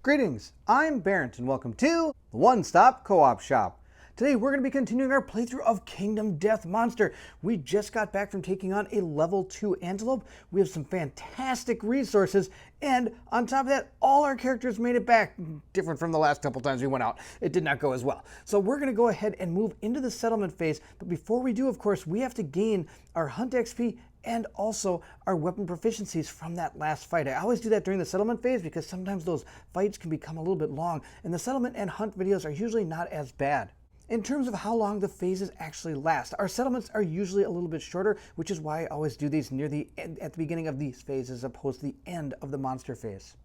Greetings, I'm Bairnt and welcome to the One Stop Co-op Shop. Today we're going to be continuing our playthrough of Kingdom Death Monster. We just got back from taking on a level 2 antelope. We have some fantastic resources, and on top of that, all our characters made it back. Different from the last couple times we went out. It did not go as well. So we're going to go ahead and move into the settlement phase, but before we do, of course, we have to gain our Hunt XP and also our weapon proficiencies from that last fight. I always do that during the settlement phase because sometimes those fights can become a little bit long, and the settlement and hunt videos are usually not as bad. In terms of how long the phases actually last, our settlements are usually a little bit shorter, which is why I always do these near the end, at the beginning of these phases, as opposed to the end of the monster phase.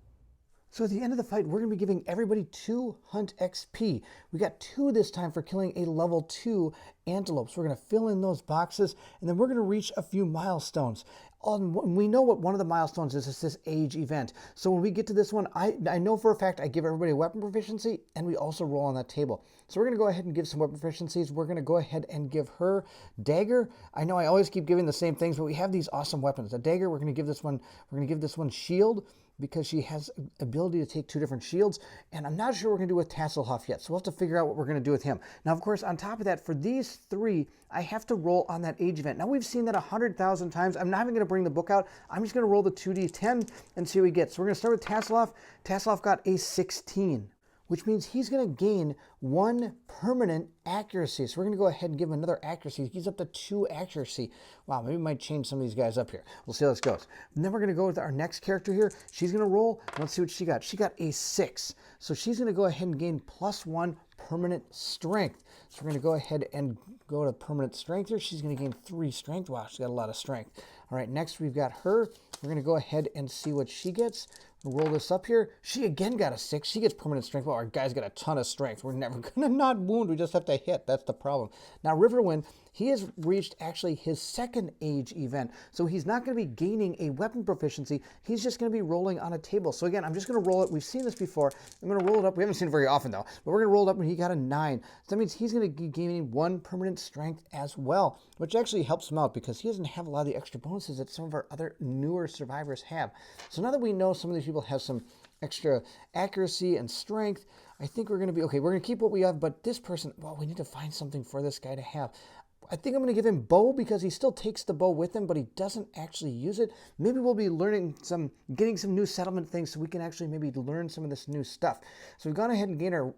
So at the end of the fight, we're going to be giving everybody 2 Hunt XP. We got 2 this time for killing a level 2 antelope. So we're going to fill in those boxes, and then we're going to reach a few milestones. We know what one of the milestones is. It's this age event. So when we get to this one, I know for a fact I give everybody a weapon proficiency, and we also roll on that table. So we're going to go ahead and give some weapon proficiencies. We're going to go ahead and give her dagger. I know I always keep giving the same things, but we have these awesome weapons. The dagger, we're going to give this one shield, because she has ability to take 2 different shields, and I'm not sure what we're going to do with Tasselhoff yet, so we'll have to figure out what we're going to do with him. Now, of course, on top of that, for these 3, I have to roll on that age event. Now, we've seen that 100,000 times. I'm not even going to bring the book out. I'm just going to roll the 2d10 and see what we get. So we're going to start with Tasselhoff. Tasselhoff got a 16. Which means he's going to gain 1 permanent accuracy. So we're going to go ahead and give him another accuracy. He's up to 2 accuracy. Wow, maybe we might change some of these guys up here. We'll see how this goes. And then we're going to go with our next character here. She's going to roll. Let's see what she got. She got a 6. So she's going to go ahead and gain +1 permanent strength. So we're going to go ahead and go to permanent strength here. She's going to gain 3 strength. Wow, she's got a lot of strength. All right, next we've got her. We're going to go ahead and see what she gets. We'll roll this up here. She again got a 6. She gets permanent strength. Well, our guy's got a ton of strength. We're never going to not wound. We just have to hit. That's the problem. Now, Riverwind, he has reached actually his 2nd age event. So he's not going to be gaining a weapon proficiency. He's just going to be rolling on a table. So again, I'm just going to roll it. We've seen this before. I'm going to roll it up. We haven't seen it very often, though. But we're going to roll it up, and he got a 9. So that means he's going to be gaining 1 permanent strength as well, which actually helps him out because he doesn't have a lot of the extra bonuses that some of our other newer survivors have. So now that we know some of these people have some extra accuracy and strength, I think we're going to be okay. We're going to keep what we have, but this person, well, we need to find something for this guy to have. I think I'm going to give him bow because he still takes the bow with him, but he doesn't actually use it. Maybe we'll be getting some new settlement things so we can actually maybe learn some of this new stuff. So we've gone ahead and gained our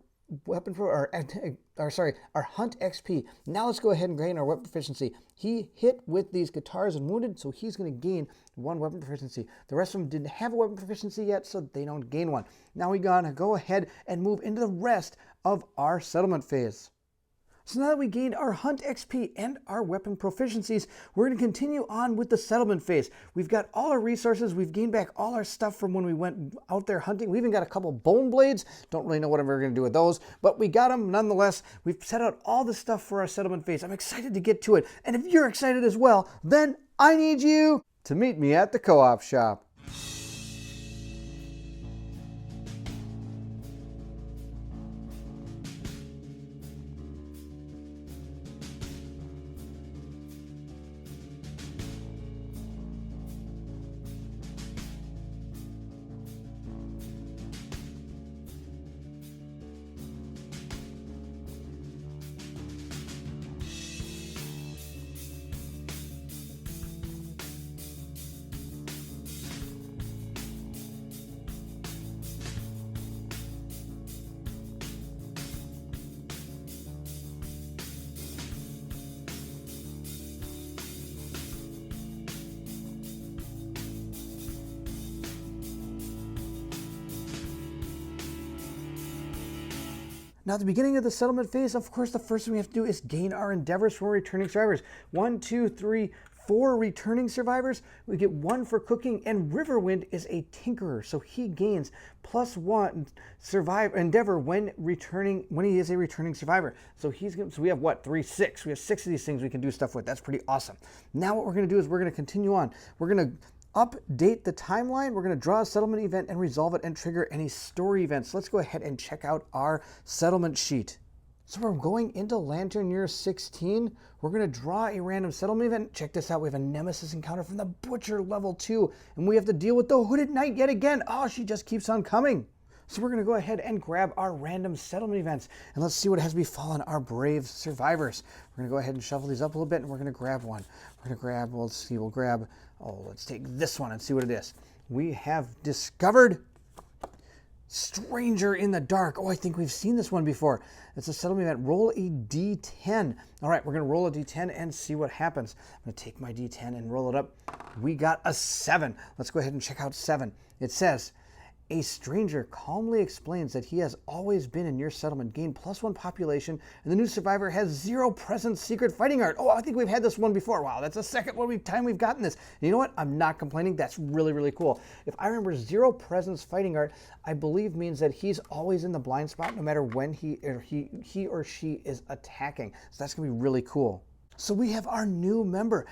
weapon for our Hunt XP. Now let's go ahead and gain our weapon proficiency. He hit with these guitars and wounded, so he's going to gain 1 weapon proficiency. The rest of them didn't have a weapon proficiency yet, so they don't gain 1. Now we're going to go ahead and move into the rest of our settlement phase. So now that we gained our Hunt XP and our weapon proficiencies, we're going to continue on with the settlement phase. We've got all our resources. We've gained back all our stuff from when we went out there hunting. We even got a couple bone blades. Don't really know what I'm ever going to do with those, but we got them nonetheless. We've set out all the stuff for our settlement phase. I'm excited to get to it. And if you're excited as well, then I need you to meet me at the co-op shop. Now, at the beginning of the settlement phase, of course, the first thing we have to do is gain our endeavors from returning survivors. 1, 2, 3, 4 returning survivors. We get 1 for cooking, and Riverwind is a tinkerer, so he gains +1 endeavor when he is a returning survivor. So we have what? 3, 6. We have 6 of these things we can do stuff with. That's pretty awesome. Now what we're going to do is we're going to continue on. We're going to update the timeline. We're going to draw a settlement event and resolve it and trigger any story events. Let's go ahead and check out our settlement sheet. So we're going into Lantern Year 16. We're going to draw a random settlement event. Check this out. We have a Nemesis encounter from the Butcher level 2, and we have to deal with the Hooded Knight yet again. Oh, she just keeps on coming. So we're going to go ahead and grab our random settlement events, and let's see what has befallen our brave survivors. We're going to go ahead and shuffle these up a little bit, and we're going to grab one. We're going to grab, well, let's see, let's take this one and see what it is. We have discovered Stranger in the Dark. Oh, I think we've seen this one before. It's a settlement event. Roll a d10. All right, we're going to roll a d10 and see what happens. I'm going to take my d10 and roll it up. We got a 7. Let's go ahead and check out 7. It says, a stranger calmly explains that he has always been in your settlement, gained +1 population, and the new survivor has 0 present secret fighting art. Oh, I think we've had this one before. Wow, that's the second time we've gotten this. And you know what? I'm not complaining. That's really, really cool. If I remember, 0 presence fighting art, I believe means that he's always in the blind spot no matter when he or she is attacking. So that's going to be really cool. So we have our new member.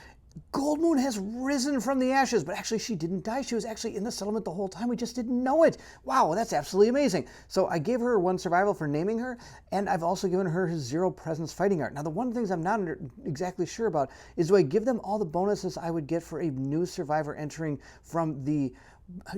Goldmoon has risen from the ashes, but actually she didn't die. She was actually in the settlement the whole time. We just didn't know it. Wow, that's absolutely amazing. So I gave her 1 survival for naming her, and I've also given her his 0 presence fighting art. Now, the one of the things I'm not exactly sure about is, do I give them all the bonuses I would get for a new survivor entering from the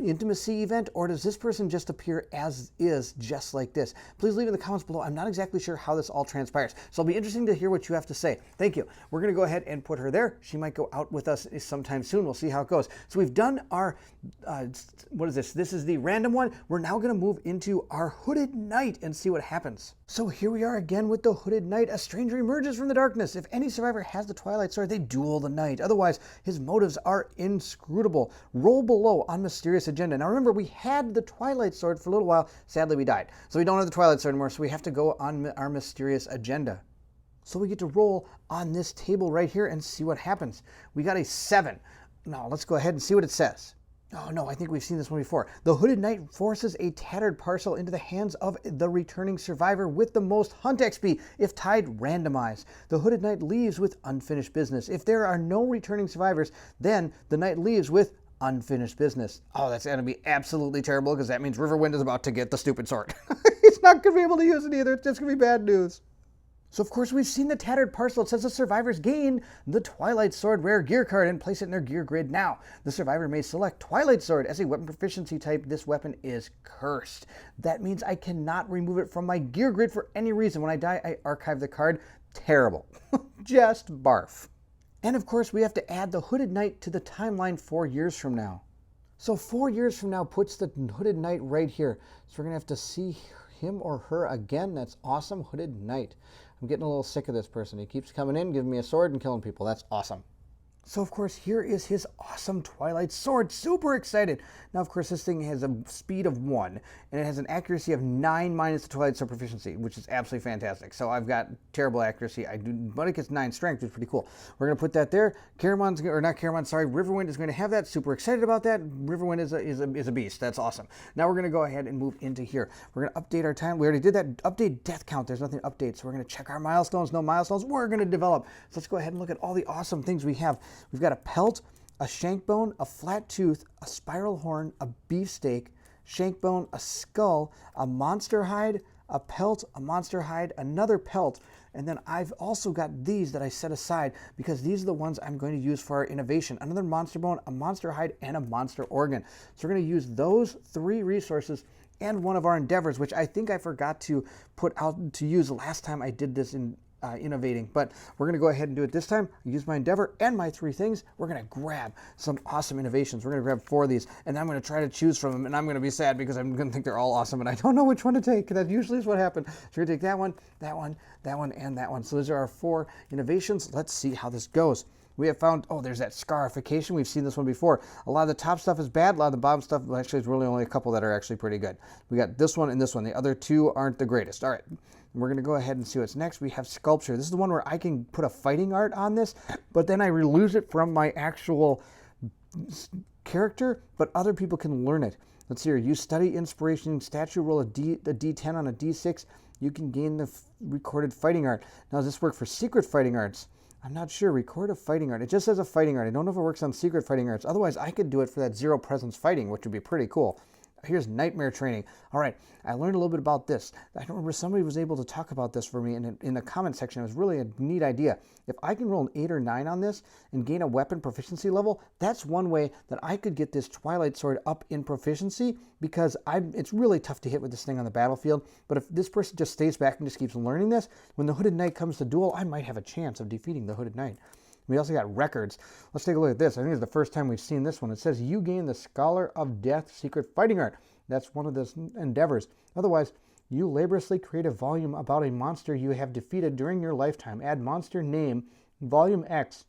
intimacy event, or does this person just appear as is, just like this? Please leave in the comments below. I'm not exactly sure how this all transpires, so it'll be interesting to hear what you have to say. Thank you. We're going to go ahead and put her there. She might go out with us sometime soon. We'll see how it goes. So we've done our, what is this? This is the random one. We're now going to move into our Hooded Knight and see what happens. So here we are again with the Hooded Knight. A stranger emerges from the darkness. If any survivor has the Twilight Sword, they duel the knight. Otherwise, his motives are inscrutable. Roll below on mysterious agenda. Now remember, we had the Twilight Sword for a little while. Sadly, we died. So we don't have the Twilight Sword anymore, so we have to go on our mysterious agenda. So we get to roll on this table right here and see what happens. We got a 7. Now let's go ahead and see what it says. Oh no, I think we've seen this one before. The Hooded Knight forces a tattered parcel into the hands of the returning survivor with the most hunt XP. If tied, randomized. The Hooded Knight leaves with unfinished business. If there are no returning survivors, then the knight leaves with unfinished business. Oh, that's going to be absolutely terrible, because that means Riverwind is about to get the stupid sword. He's not going to be able to use it either. It's just going to be bad news. So, of course, we've seen the tattered parcel. It says the survivors gain the Twilight Sword rare gear card and place it in their gear grid now. The survivor may select Twilight Sword as a weapon proficiency type. This weapon is cursed. That means I cannot remove it from my gear grid for any reason. When I die, I archive the card. Terrible. Just barf. And, of course, we have to add the Hooded Knight to the timeline 4 years from now. So 4 years from now puts the Hooded Knight right here. So we're going to have to see him or her again. That's awesome. Hooded Knight. I'm getting a little sick of this person. He keeps coming in, giving me a sword and killing people. That's awesome. So, of course, here is his awesome Twilight Sword. Super excited. Now, of course, this thing has a speed of 1, and it has an accuracy of 9 minus the Twilight Sword proficiency, which is absolutely fantastic. So I've got terrible accuracy. But it gets 9 strength, which is pretty cool. We're going to put that there. Riverwind is going to have that. Super excited about that. Riverwind is a beast. That's awesome. Now we're going to go ahead and move into here. We're going to update our time. We already did that. Update death count. There's nothing to update. So we're going to check our milestones. No milestones. We're going to develop. So let's go ahead and look at all the awesome things we have. We've got a pelt, a shank bone, a flat tooth, a spiral horn, a beefsteak, shank bone, a skull, a monster hide, a pelt, a monster hide, another pelt, and then I've also got these that I set aside because these are the ones I'm going to use for our innovation. Another monster bone, a monster hide, and a monster organ. So we're going to use those 3 resources and one of our endeavors, which I think I forgot to put out to use last time I did this in innovating, but we're going to go ahead and do it this time. Use my endeavor and my 3 things. We're going to grab some awesome innovations. We're going to grab 4 of these, and I'm going to try to choose from them, and I'm going to be sad because I'm going to think they're all awesome, and I don't know which one to take. That usually is what happens. So we're going to take that one, that one, that one, and that one. So those are our 4 innovations. Let's see how this goes. We have found, oh, there's that scarification. We've seen this one before. A lot of the top stuff is bad. A lot of the bottom stuff, well, actually, there's really only a couple that are actually pretty good. We got this one and this one. The other 2 aren't the greatest. All right. We're going to go ahead and see what's next. We have sculpture. This is the one where I can put a fighting art on this, but then I lose it from my actual character, but other people can learn it. Let's see here. Use study inspiration statue. Roll a D10 on a D6. You can gain the recorded fighting art. Now, does this work for secret fighting arts? I'm not sure. Record a fighting art. It just says a fighting art. I don't know if it works on secret fighting arts. Otherwise, I could do it for that 0 presence fighting, which would be pretty cool. Here's nightmare training. All right, I learned a little bit about this. I don't remember, somebody was able to talk about this for me in the comment section. It was really a neat idea. If I can roll an 8 or 9 on this and gain a weapon proficiency level, that's one way that I could get this Twilight Sword up in proficiency, because it's really tough to hit with this thing on the battlefield. But if this person just stays back and just keeps learning this, when the Hooded Knight comes to duel, I might have a chance of defeating the Hooded Knight. We also got records. Let's take a look at this. I think it's the first time we've seen this one. It says you gain the Scholar of Death secret fighting art. That's one of the endeavors. Otherwise, you laboriously create a volume about a monster you have defeated during your lifetime. Add monster name, volume X,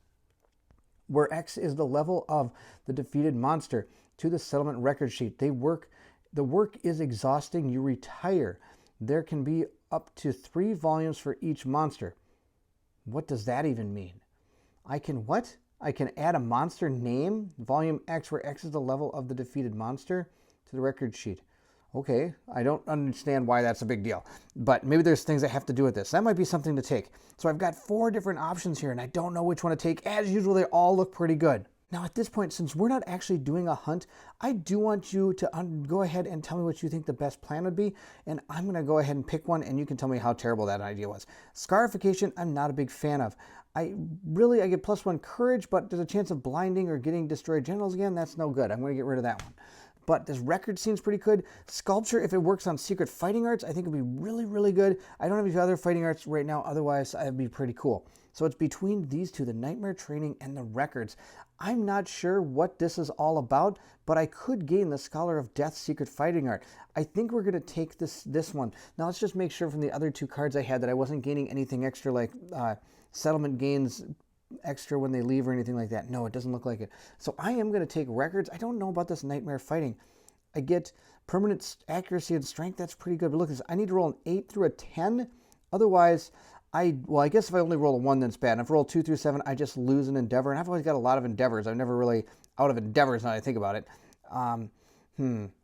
where X is the level of the defeated monster, to the settlement record sheet. The work is exhausting. You retire. There can be up to 3 volumes for each monster. What does that even mean? I can what? I can add a monster name, volume X, where X is the level of the defeated monster, to the record sheet. Okay, I don't understand why that's a big deal, but maybe there's things that have to do with this. That might be something to take. So I've got 4 different options here, and I don't know which one to take. As usual, they all look pretty good. Now at this point, since we're not actually doing a hunt, I do want you to go ahead and tell me what you think the best plan would be, and I'm going to go ahead and pick one, and you can tell me how terrible that idea was. Scarification, I'm not a big fan of. I get +1 courage, but there's a chance of blinding or getting destroyed generals again. That's no good. I'm going to get rid of that one. But this record seems pretty good. Sculpture, if it works on secret fighting arts, I think it'd be really, really good. I don't have any other fighting arts right now. Otherwise, it'd be pretty cool. So it's between these two, the nightmare training and the records. I'm not sure what this is all about, but I could gain the Scholar of Death secret fighting art. I think we're going to take this one. Now let's just make sure from the other 2 cards I had that I wasn't gaining anything extra, like settlement gains extra when they leave or anything like that. No, it doesn't look like it. So I am going to take records. I don't know about this nightmare fighting. I get permanent accuracy and strength. That's pretty good. But look at this. I need to roll an 8 through a 10. Otherwise, I guess if I only roll a 1, then it's bad. And if I roll 2 through 7, I just lose an endeavor. And I've always got a lot of endeavors. I'm never really out of endeavors now that I think about it.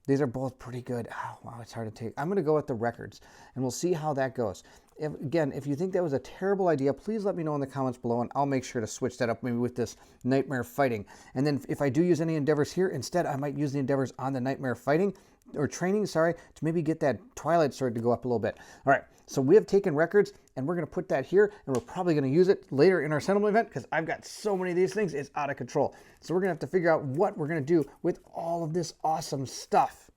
These are both pretty good. Oh, wow, it's hard to take. I'm going to go with the records, and we'll see how that goes. If you think that was a terrible idea, please let me know in the comments below, and I'll make sure to switch that up maybe with this nightmare fighting. And then if I do use any endeavors here, instead I might use the endeavors on the nightmare fighting, or training, sorry, to maybe get that Twilight Sword to go up a little bit. All right, so we have taken records, and we're going to put that here, and we're probably going to use it later in our settlement event, because I've got so many of these things, it's out of control. So we're going to have to figure out what we're going to do with all of this awesome stuff.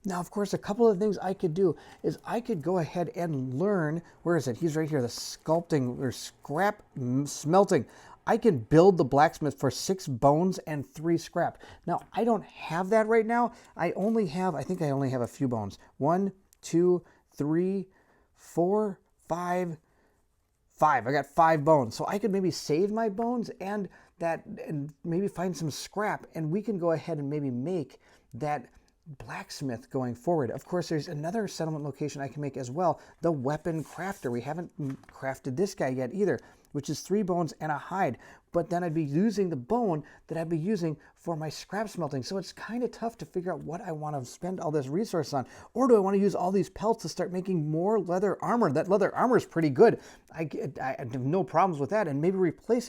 Now, of course, a couple of things I could do is I could go ahead and learn, where is it? He's right here, the sculpting or scrap smelting. I can build the blacksmith for 6 bones and 3 scrap. Now, I don't have that right now. I think I only have a few bones. 1, 2, 3, 4, 5. I got 5 bones. So I could maybe save my bones and maybe find some scrap, and we can go ahead and maybe make that blacksmith going forward. Of course, there's another settlement location I can make as well, the weapon crafter. We haven't crafted this guy yet either, which is 3 bones and a hide. But then I'd be using the bone that I'd be using for my scrap smelting. So it's kind of tough to figure out what I want to spend all this resource on. Or do I want to use all these pelts to start making more leather armor? That leather armor is pretty good. I have no problems with that. And maybe replace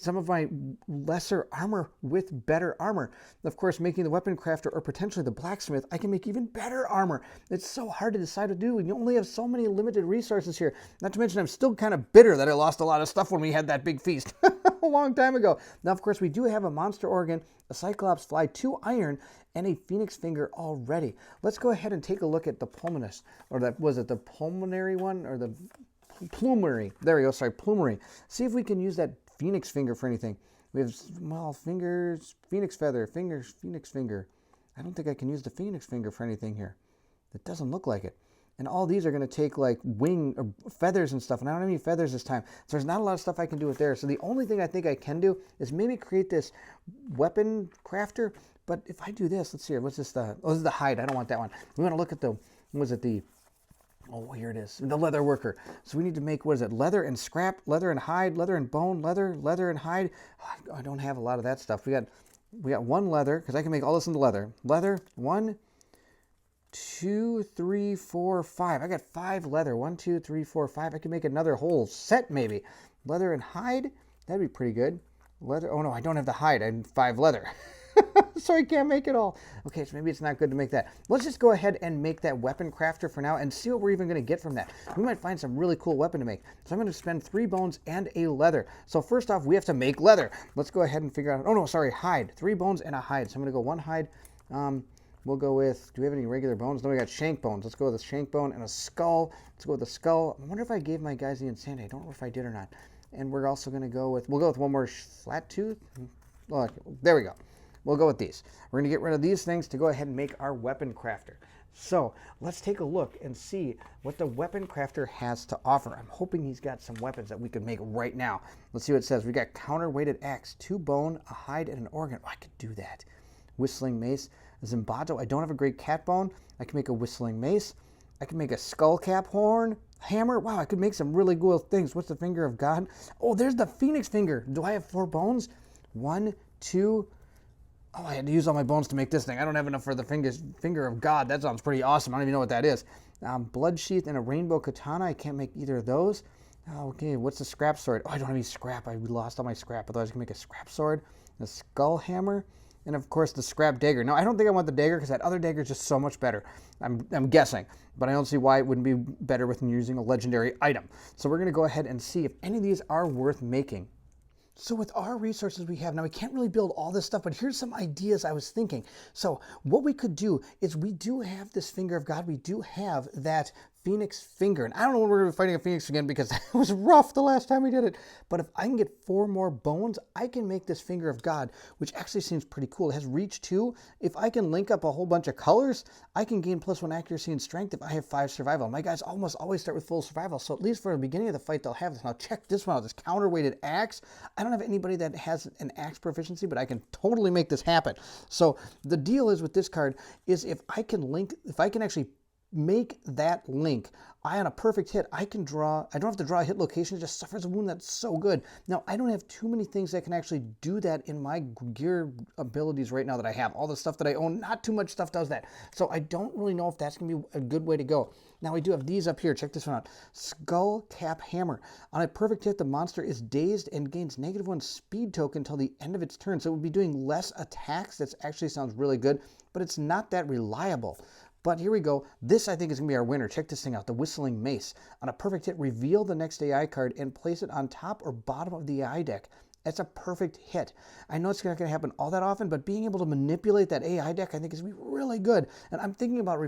some of my lesser armor with better armor. Of course, making the weapon crafter or potentially the blacksmith, I can make even better armor. It's so hard to decide to do. You only have so many limited resources here. Not to mention, I'm still kind of bitter that I lost a lot of stuff when we had that big feast a long time ago. Now, of course, we do have a monster organ, a cyclops fly, 2 iron, and a phoenix finger already. Let's go ahead and take a look at the pulmonus, or was it the pulmonary one, or the plumery? There we go, sorry, plumery. See if we can use that phoenix finger for anything. We have small fingers, phoenix feather, fingers, phoenix finger. I don't think I can use the phoenix finger for anything here. It doesn't look like it. And all these are going to take like wing or feathers and stuff. And I don't have any feathers this time. So there's not a lot of stuff I can do with there. So the only thing I think I can do is maybe create this weapon crafter. But if I do this, let's see here. What's this? Oh, this is the hide. I don't want that one. We want to look at oh, here it is. The leather worker. So we need to make, what is it? Leather and scrap, leather and hide, leather and bone, leather and hide. Oh, I don't have a lot of that stuff. We got 1 leather, because I can make all this into leather. Leather, 1, 2, 3, 4, 5. I got 5 leather. 1, 2, 3, 4, 5. I can make another whole set maybe. Leather and hide. That'd be pretty good. Leather. Oh no, I don't have the hide. I have 5 leather. So I can't make it all. Okay, so maybe it's not good to make that. Let's just go ahead and make that weapon crafter for now and see what we're even going to get from that. We might find some really cool weapon to make. So I'm going to spend 3 bones and a leather. So first off, we have to make leather. Let's go ahead and figure out, oh no, sorry, hide. 3 bones and a hide. So I'm going to go 1 hide. We'll go with, do we have any regular bones? No, we got shank bones. Let's go with a shank bone and a skull. Let's go with a skull. I wonder if I gave my guys the insanity. I don't know if I did or not. And we're also going to go with, we'll go with one more flat tooth. Look, there we go. We'll go with these. We're going to get rid of these things to go ahead and make our weapon crafter. So let's take a look and see what the weapon crafter has to offer. I'm hoping he's got some weapons that we could make right now. Let's see what it says. We got counterweighted axe, 2 bone, a hide, and an organ. Oh, I could do that. Whistling mace, a zimbato. I don't have a great cat bone. I can make a whistling mace. I can make a skull cap horn, hammer. Wow, I could make some really cool things. What's the finger of God? Oh, there's the phoenix finger. Do I have 4 bones? 1, 2. Oh, I had to use all my bones to make this thing. I don't have enough for the finger of God. That sounds pretty awesome. I don't even know what that is. Blood sheath and a rainbow katana. I can't make either of those. Okay, what's the scrap sword? Oh, I don't have any scrap. I lost all my scrap. Otherwise, I can make a scrap sword, a skull hammer, and of course the scrap dagger. Now, I don't think I want the dagger because that other dagger is just so much better. I'm guessing, but I don't see why it wouldn't be better with using a legendary item. So we're going to go ahead and see if any of these are worth making. So with our resources we have, now we can't really build all this stuff, but here's some ideas I was thinking. So what we could do is we do have this finger of God. We do have that phoenix finger. And I don't know when we're going to be fighting a phoenix again because it was rough the last time we did it. But if I can get 4 more bones, I can make this finger of God, which actually seems pretty cool. It has reach 2. If I can link up a whole bunch of colors, I can gain +1 accuracy and strength if I have 5 survival. My guys almost always start with full survival. So at least for the beginning of the fight, they'll have this. Now check this one out, this counterweighted axe. I don't have anybody that has an axe proficiency, but I can totally make this happen. So the deal is with this card is if I can actually make that link, on a perfect hit, I don't have to draw a hit location, it just suffers a wound. That's so good. Now, I don't have too many things that can actually do that in my gear abilities right now that I have. All the stuff that I own, not too much stuff does that. So I don't really know if that's going to be a good way to go. Now, we do have these up here. Check this one out. Skull Cap Hammer. On a perfect hit, the monster is dazed and gains -1 speed token until the end of its turn. So it would be doing less attacks. That actually sounds really good, but it's not that reliable. But here we go. This, I think, is going to be our winner. Check this thing out. The Whistling Mace. On a perfect hit, reveal the next AI card and place it on top or bottom of the AI deck. That's a perfect hit. I know it's not going to happen all that often, but being able to manipulate that AI deck, I think, is going to be really good. And I'm thinking about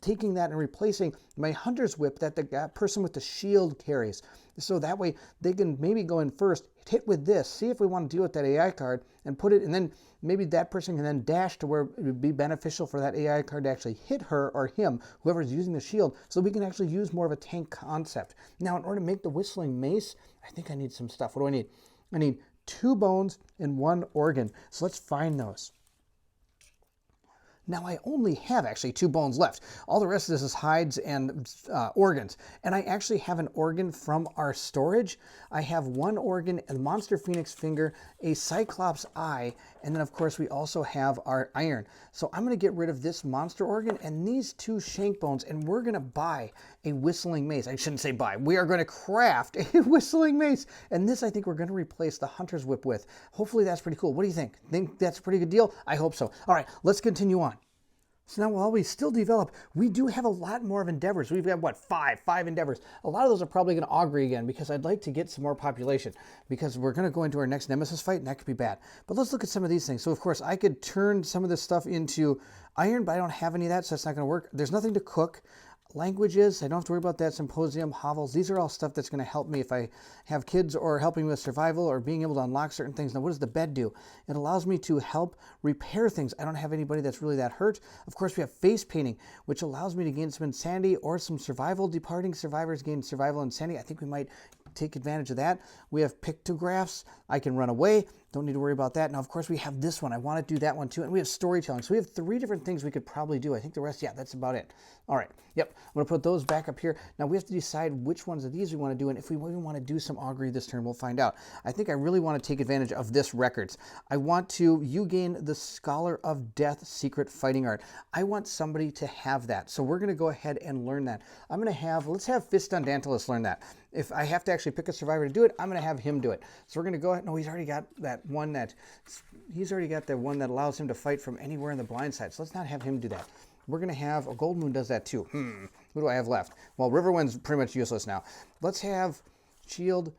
taking that and replacing my Hunter's Whip that the person with the shield carries. So that way, they can maybe go in first, hit with this, see if we want to deal with that AI card, and put it, and then maybe that person can then dash to where it would be beneficial for that AI card to actually hit her or him, whoever's using the shield, so we can actually use more of a tank concept. Now, in order to make the Whistling Mace, I think I need some stuff. What do I need? I need 2 bones and 1 organ. So let's find those. Now I only have actually 2 bones left. All the rest of this is hides and organs. And I actually have an organ from our storage. I have 1 organ, a monster phoenix finger, a cyclops eye, and then of course we also have our iron. So I'm going to get rid of this monster organ and these 2 shank bones, and we're going to buy a whistling mace. I shouldn't say buy. We are going to craft a whistling mace. And this I think we're going to replace the Hunter's Whip with. Hopefully that's pretty cool. What do you think? Think that's a pretty good deal? I hope so. All right, let's continue on. So now while we still develop, we do have a lot more of endeavors. We've got, what, 5 endeavors. A lot of those are probably going to augury again because I'd like to get some more population because we're going to go into our next nemesis fight and that could be bad. But let's look at some of these things. So of course I could turn some of this stuff into iron, but I don't have any of that, so that's not going to work. There's nothing to cook. Languages, I don't have to worry about that. Symposium, hovels, these are all stuff that's going to help me if I have kids or helping with survival or being able to unlock certain things. Now, what does the bed do? It allows me to help repair things. I don't have anybody that's really that hurt. Of course, we have face painting, which allows me to gain some insanity or some survival. Departing survivors gain survival insanity. I think we might take advantage of that. We have pictographs. I can run away. Don't need to worry about that. Now, of course, we have this one. I want to do that one too. And we have storytelling. So we have 3 different things we could probably do. I think the rest, yeah, that's about it. All right. Yep. I'm going to put those back up here. Now, we have to decide which ones of these we want to do. And if we even want to do some augury this turn, we'll find out. I think I really want to take advantage of this records. I want to, you gain the Scholar of Death secret fighting art. I want somebody to have that. So we're going to go ahead and learn that. I'm going to have, let's have Fistundantalus learn that. If I have to actually pick a survivor to do it, I'm going to have him do it. So we're going to go ahead. No, he's already got that one that, he's already got the one that allows him to fight from anywhere in the blind side. So let's not have him do that. We're going to have, a Gold Moon does that too. Who do I have left? Well, Riverwind's pretty much useless now. Let's have Shield.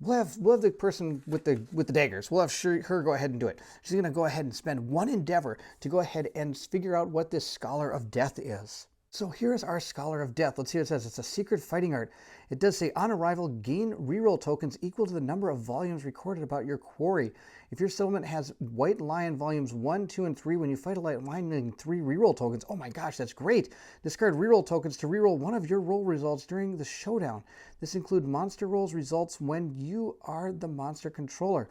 We'll have the person with the daggers. We'll have her go ahead and do it. She's going to go ahead and spend one endeavor to go ahead and figure out what this Scholar of Death is. So here's our Scholar of Death. Let's see what it says. It's a secret fighting art. It does say, on arrival, gain reroll tokens equal to the number of volumes recorded about your quarry. If your settlement has White Lion volumes 1, 2, and 3, when you fight a White Lion, you 3 reroll tokens. Oh my gosh, that's great. Discard reroll tokens to reroll one of your roll results during the showdown. This includes monster rolls results when you are the monster controller.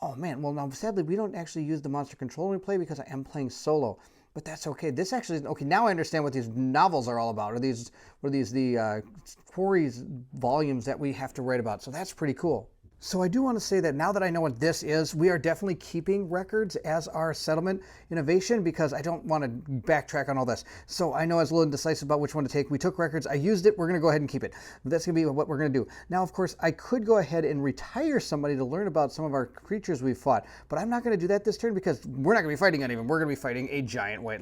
Oh man, well now sadly we don't actually use the monster controller when we play because I am playing solo. But that's okay. This actually is okay. Now I understand what these novels are all about. What are these the quarries volumes that we have to write about. So that's pretty cool. So I do want to say that now that I know what this is, we are definitely keeping records as our settlement innovation because I don't want to backtrack on all this. So I know I was a little indecisive about which one to take. We took records. I used it. We're going to go ahead and keep it. But that's going to be what we're going to do. Now, of course, I could go ahead and retire somebody to learn about some of our creatures we've fought. But I'm not going to do that this turn because we're not going to be fighting any of them. We're going to be fighting a giant white,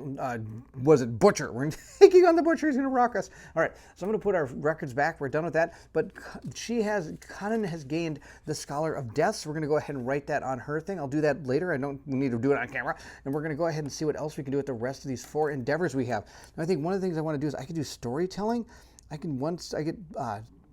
butcher. We're taking on the butcher. He's going to rock us. All right. So I'm going to put our records back. We're done with that. But Conan has gained the Scholar of Death, so we're going to go ahead and write that on her thing. I'll do that later. I don't need to do it on camera. And we're going to go ahead and see what else we can do with the rest of these 4 endeavors we have. Now, I think one of the things I want to do is I can do storytelling. Once I get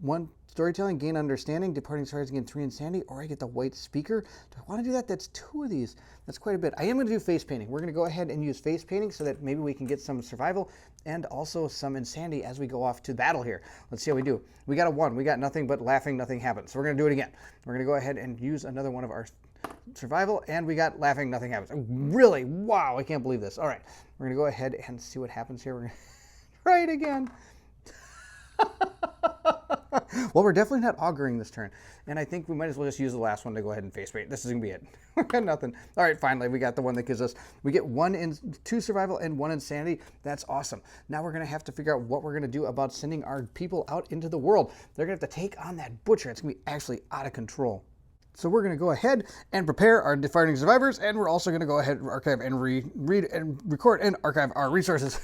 1 storytelling, gain understanding, departing stars, gain 3 insanity, or I get the white speaker. Do I want to do that? That's 2 of these. That's quite a bit. I am going to do face painting. We're going to go ahead and use face painting so that maybe we can get some survival and also some insanity as we go off to battle here. Let's see how we do. We got a 1. We got nothing but laughing, nothing happens. So we're going to do it again. We're going to go ahead and use another one of our survival, and we got laughing, nothing happens. Really? Wow, I can't believe this. All right, we're going to go ahead and see what happens here. We're going to try it again. Well, we're definitely not auguring this turn, and I think we might as well just use the last one to go ahead and face paint. This is going to be it. We got nothing. All right, finally, we got the one that gives us, we get 2 survival and 1 insanity. That's awesome. Now we're going to have to figure out what we're going to do about sending our people out into the world. They're going to have to take on that butcher. It's going to be actually out of control. So we're going to go ahead and prepare our departing survivors, and we're also going to go ahead and archive and read and record and archive our resources.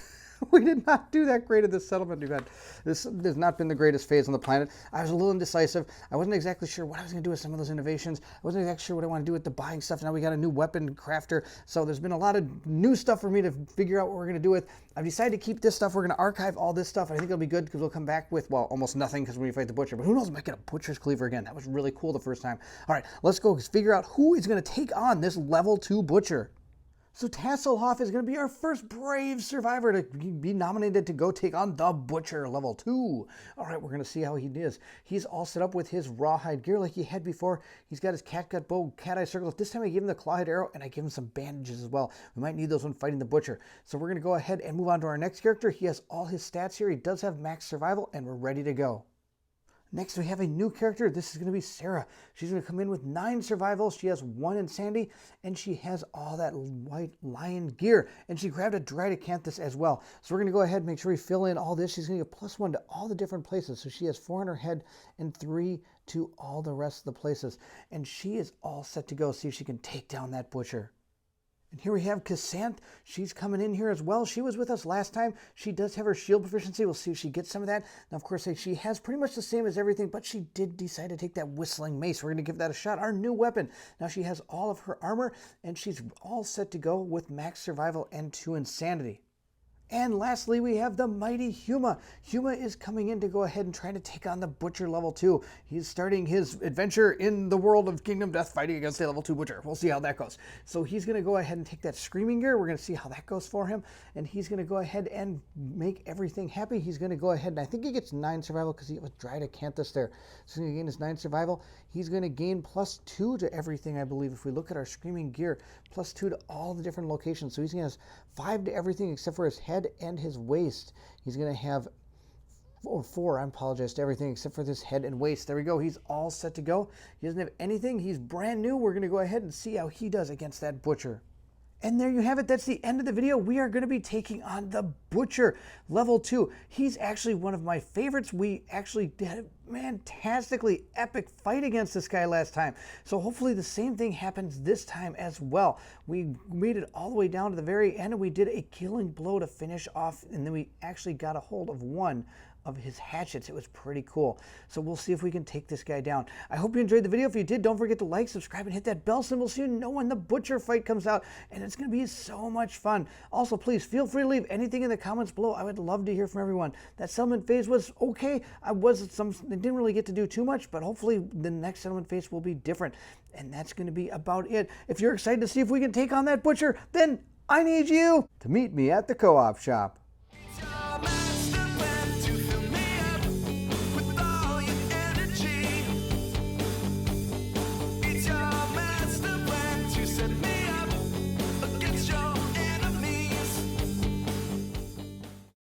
We did not do that great at this settlement event. This has not been the greatest phase on the planet. I was a little indecisive. I wasn't exactly sure what I was going to do with some of those innovations. I wasn't exactly sure what I want to do with the buying stuff. Now we got a new weapon crafter. So there's been a lot of new stuff for me to figure out what we're going to do with. I've decided to keep this stuff. We're going to archive all this stuff. I think it'll be good because we'll come back with, well, almost nothing because when we fight the butcher. But who knows, I might get a butcher's cleaver again. That was really cool the first time. All right, let's go figure out who is going to take on this level 2 butcher. So Tasselhoff is going to be our first brave survivor to be nominated to go take on the Butcher level 2. All right, we're going to see how he is. He's all set up with his rawhide gear like he had before. He's got his catgut bow, cat eye circle. This time I give him the clawhead arrow and I give him some bandages as well. We might need those when fighting the Butcher. So we're going to go ahead and move on to our next character. He has all his stats here. He does have max survival and we're ready to go. Next, we have a new character. This is going to be Sarah. She's going to come in with 9 survival. She has 1 insanity, and she has all that white lion gear. And she grabbed a Dridacanthus as well. So we're going to go ahead and make sure we fill in all this. She's going to get +1 to all the different places. So she has 4 on her head and 3 to all the rest of the places. And she is all set to go. See if she can take down that Butcher. And here we have Cassandra. She's coming in here as well. She was with us last time. She does have her shield proficiency. We'll see if she gets some of that. Now, of course, she has pretty much the same as everything, but she did decide to take that whistling mace. We're going to give that a shot. Our new weapon. Now, she has all of her armor, and she's all set to go with max survival and 2 insanity. And lastly, we have the mighty Huma. Huma is coming in to go ahead and try to take on the Butcher level 2. He's starting his adventure in the world of Kingdom Death fighting against a level 2 Butcher. We'll see how that goes. So he's going to go ahead and take that Screaming Gear. We're going to see how that goes for him. And he's going to go ahead and make everything happy. He's going to go ahead, and I think he gets 9 survival because he was Dridacanthus there. So he's going to gain his 9 survival. He's going to gain +2 to everything, I believe, if we look at our Screaming Gear. +2 to all the different locations. So he's going to have 5 to everything except for his head and his waist. He's going to have 4, I apologize, to everything except for this head and waist. There we go. He's all set to go. He doesn't have anything. He's brand new. We're going to go ahead and see how he does against that Butcher. And there you have it. That's the end of the video. We are going to be taking on the Butcher level 2. He's actually one of my favorites. We actually fantastically epic fight against this guy last time. So hopefully the same thing happens this time as well. We made it all the way down to the very end and we did a killing blow to finish off, and then we actually got a hold of one of his hatchets. It was pretty cool. So we'll see if we can take this guy down. I hope you enjoyed the video. If you did, don't forget to like, subscribe, and hit that bell symbol so you know when the Butcher fight comes out, and it's going to be so much fun. Also, please feel free to leave anything in the comments below. I would love to hear from everyone. That settlement phase was okay. I didn't really get to do too much, but hopefully the next settlement phase will be different, and that's going to be about it. If you're excited to see if we can take on that Butcher, then I need you to meet me at the co-op shop.